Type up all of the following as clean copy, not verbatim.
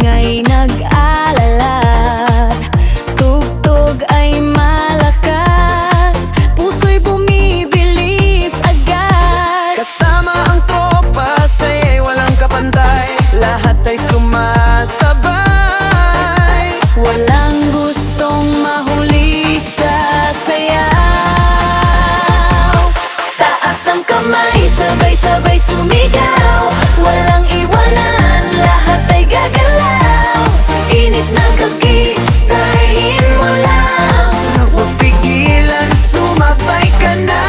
ingay nag-alala. Tugtog ay malakas, puso'y bumibilis agad. Kasama ang tropa, saya'y walang kapantay, lahat ay sumasabay. Walang gustong mahuli sa sayaw. Taas ang kamay, sabay-sabay sumigaw. Walang iwanan, lahat ay gagalaw. Init ng kagitahin mo lang. Huwag pigilan, sumabay ka na.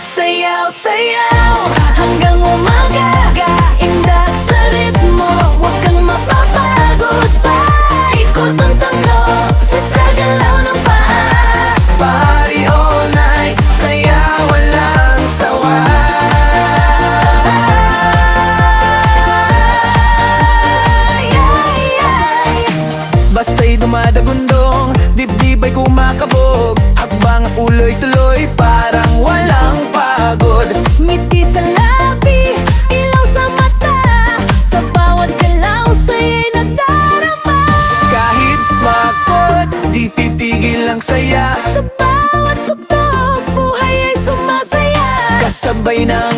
Sayaw, sayaw, hanggang umaga. Indak sa ritmo, huwag kang mapapagod pa. Ikot ang tanggo, sa galaw ng paa. Party all night, sayaw walang sawa. Basta'y dumadagundong, dibdib ay kumakabog. Habang ulo'y tuloy, parang walang pagod. Ngiti sa labi, ilaw sa mata. Sa bawat galaw, sa'yo'y nagdarama. Kahit pagod, di titigil ang saya. Sa bawat tugtog, buhay ay sumasaya. Kasabay ng